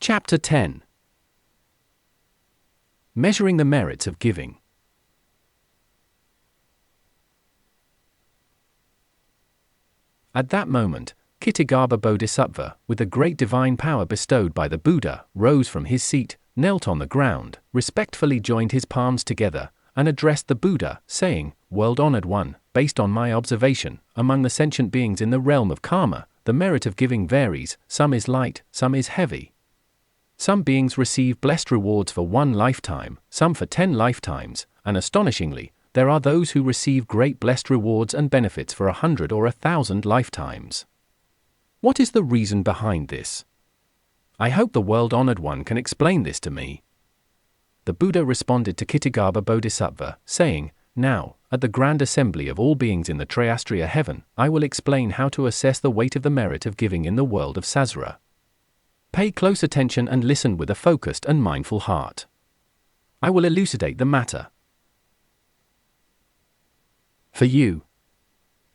Chapter 10. Measuring the merits of giving. At that moment, Kṣitigarbha Bodhisattva, with the great divine power bestowed by the Buddha, rose from his seat, knelt on the ground, respectfully joined his palms together, and addressed the Buddha, saying, "World-honored one, based on my observation, among the sentient beings in the realm of karma, the merit of giving varies, some is light, some is heavy. Some beings receive blessed rewards for 1 lifetime, some for 10 lifetimes, and astonishingly, there are those who receive great blessed rewards and benefits for 100 or 1,000 lifetimes. What is the reason behind this? I hope the world-honored one can explain this to me." The Buddha responded to Kṣitigarbha Bodhisattva, saying, "Now, at the grand assembly of all beings in the Triastriya heaven, I will explain how to assess the weight of the merit of giving in the world of Sūtra. Pay close attention and listen with a focused and mindful heart. I will elucidate the matter for you."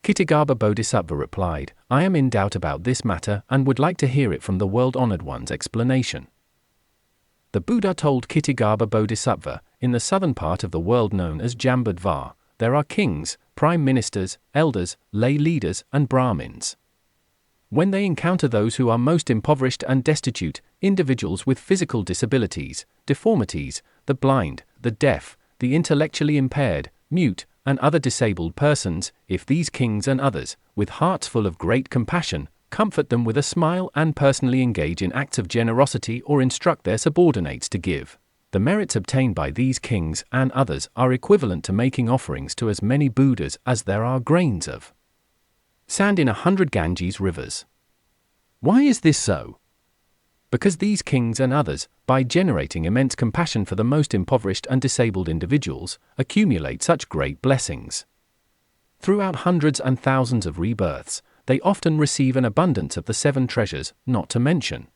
Kṣitigarbha Bodhisattva replied, "I am in doubt about this matter and would like to hear it from the world-honored one's explanation." The Buddha told Kṣitigarbha Bodhisattva, "In the southern part of the world known as Jambudva, there are kings, prime ministers, elders, lay leaders, and Brahmins. When they encounter those who are most impoverished and destitute, individuals with physical disabilities, deformities, the blind, the deaf, the intellectually impaired, mute, and other disabled persons, if these kings and others, with hearts full of great compassion, comfort them with a smile and personally engage in acts of generosity or instruct their subordinates to give, the merits obtained by these kings and others are equivalent to making offerings to as many Buddhas as there are grains of sand in 100 Ganges rivers. Why is this so? Because these kings and others, by generating immense compassion for the most impoverished and disabled individuals, accumulate such great blessings. Throughout hundreds and thousands of rebirths, they often receive an abundance of the 7 treasures, not to mention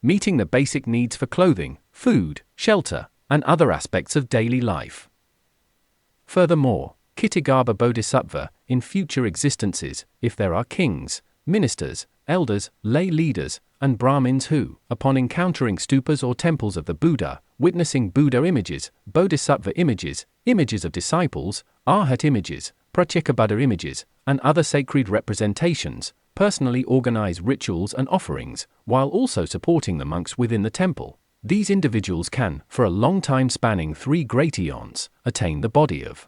meeting the basic needs for clothing, food, shelter, and other aspects of daily life. Furthermore, Kṣitigarbha Bodhisattva, in future existences, if there are kings, ministers, elders, lay leaders, and Brahmins who, upon encountering stupas or temples of the Buddha, witnessing Buddha images, Bodhisattva images, images of disciples, Arhat images, Pratyekabbuddha images, and other sacred representations, personally organize rituals and offerings, while also supporting the monks within the temple, these individuals can, for a long time spanning 3 great eons, attain the body of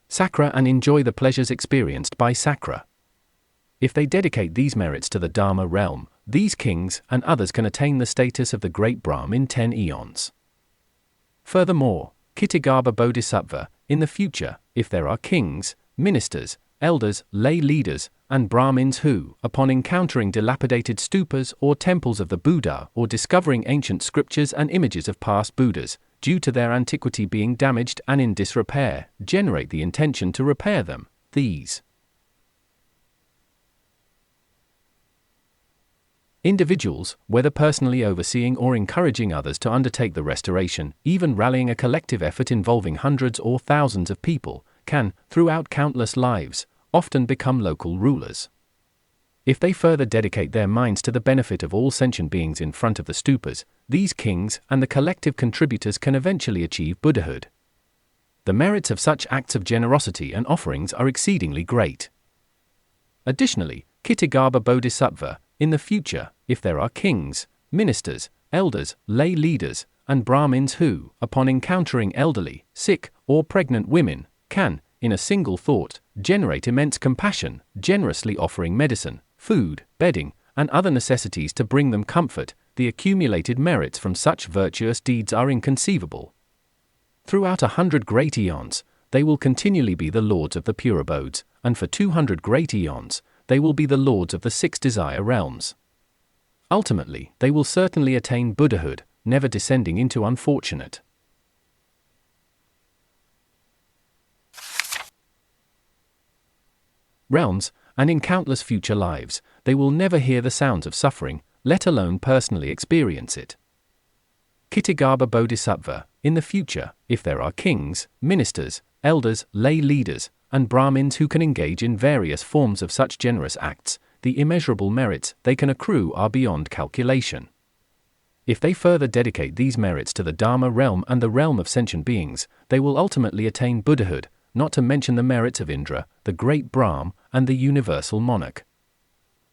Sakra and enjoy the pleasures experienced by Sakra. If they dedicate these merits to the Dharma realm, these kings and others can attain the status of the great Brahm in 10 eons. Furthermore, Kṣitigarbha Bodhisattva, in the future, if there are kings, ministers, elders, lay leaders, and Brahmins who, upon encountering dilapidated stupas or temples of the Buddha or discovering ancient scriptures and images of past Buddhas, due to their antiquity being damaged and in disrepair, generate the intention to repair them, these individuals, whether personally overseeing or encouraging others to undertake the restoration, even rallying a collective effort involving hundreds or thousands of people, can, throughout countless lives, often become local rulers. If they further dedicate their minds to the benefit of all sentient beings in front of the stupas, these kings and the collective contributors can eventually achieve Buddhahood. The merits of such acts of generosity and offerings are exceedingly great. Additionally, Kṣitigarbha Bodhisattva, in the future, if there are kings, ministers, elders, lay leaders, and Brahmins who, upon encountering elderly, sick, or pregnant women, can, in a single thought, generate immense compassion, generously offering medicine, food, bedding, and other necessities to bring them comfort, the accumulated merits from such virtuous deeds are inconceivable. Throughout 100 great eons, they will continually be the lords of the pure abodes, and for 200 great eons, they will be the lords of the 6 desire realms. Ultimately, they will certainly attain Buddhahood, never descending into unfortunate realms, and in countless future lives, they will never hear the sounds of suffering, let alone personally experience it. Kṣitigarbha Bodhisattva, in the future, if there are kings, ministers, elders, lay leaders, and Brahmins who can engage in various forms of such generous acts, the immeasurable merits they can accrue are beyond calculation. If they further dedicate these merits to the Dharma realm and the realm of sentient beings, they will ultimately attain Buddhahood, not to mention the merits of Indra, the great Brahm, and the universal monarch.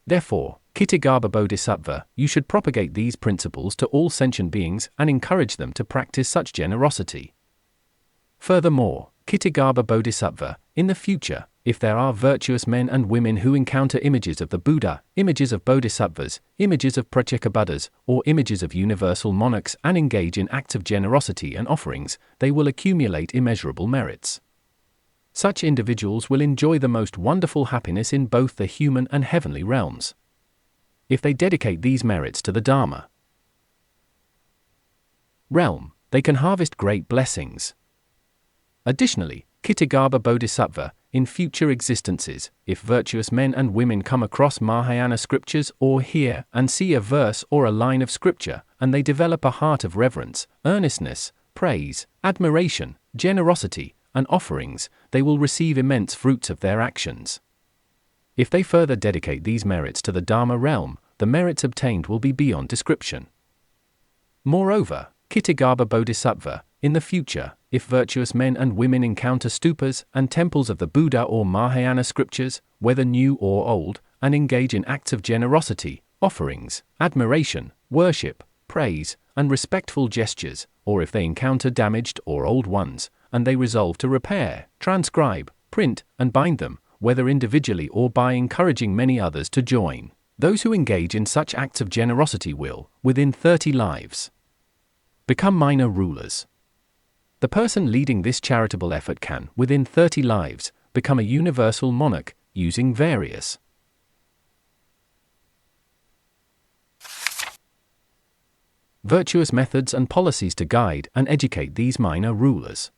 Therefore, Kṣitigarbha Bodhisattva, you should propagate these principles to all sentient beings and encourage them to practice such generosity. Furthermore, Kṣitigarbha Bodhisattva, in the future, if there are virtuous men and women who encounter images of the Buddha, images of Bodhisattvas, images of Pratyekabuddhas, or images of universal monarchs and engage in acts of generosity and offerings, they will accumulate immeasurable merits. Such individuals will enjoy the most wonderful happiness in both the human and heavenly realms. If they dedicate these merits to the Dharma realm, they can harvest great blessings. Additionally, Kṣitigarbha Bodhisattva, in future existences, if virtuous men and women come across Mahayana scriptures or hear and see a verse or a line of scripture, and they develop a heart of reverence, earnestness, praise, admiration, generosity, and offerings, they will receive immense fruits of their actions. If they further dedicate these merits to the Dharma realm, the merits obtained will be beyond description. Moreover, Kṣitigarbha Bodhisattva, in the future, if virtuous men and women encounter stupas and temples of the Buddha or Mahayana scriptures, whether new or old, and engage in acts of generosity, offerings, admiration, worship, praise, and respectful gestures, or if they encounter damaged or old ones, and they resolve to repair, transcribe, print, and bind them, whether individually or by encouraging many others to join, those who engage in such acts of generosity will, within 30 lives, become minor rulers. The person leading this charitable effort can, within 30 lives, become a universal monarch, using various virtuous methods and policies to guide and educate these minor rulers.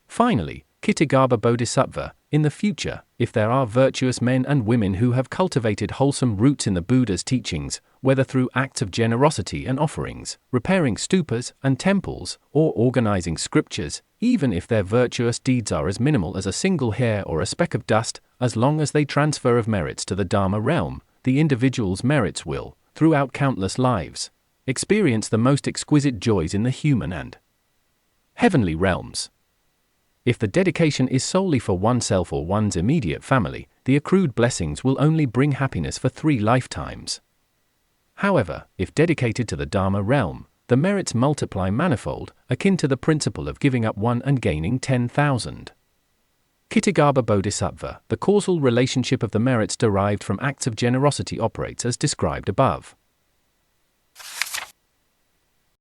Finally, Kṣitigarbha Bodhisattva, in the future, if there are virtuous men and women who have cultivated wholesome roots in the Buddha's teachings, whether through acts of generosity and offerings, repairing stupas and temples, or organizing scriptures, even if their virtuous deeds are as minimal as a single hair or a speck of dust, as long as they transfer of merits to the Dharma realm, the individual's merits will, throughout countless lives, experience the most exquisite joys in the human and heavenly realms. If the dedication is solely for oneself or one's immediate family, the accrued blessings will only bring happiness for 3 lifetimes. However, if dedicated to the Dharma realm, the merits multiply manifold, akin to the principle of giving up 1 and gaining 10,000. Kṣitigarbha Bodhisattva, the causal relationship of the merits derived from acts of generosity operates as described above.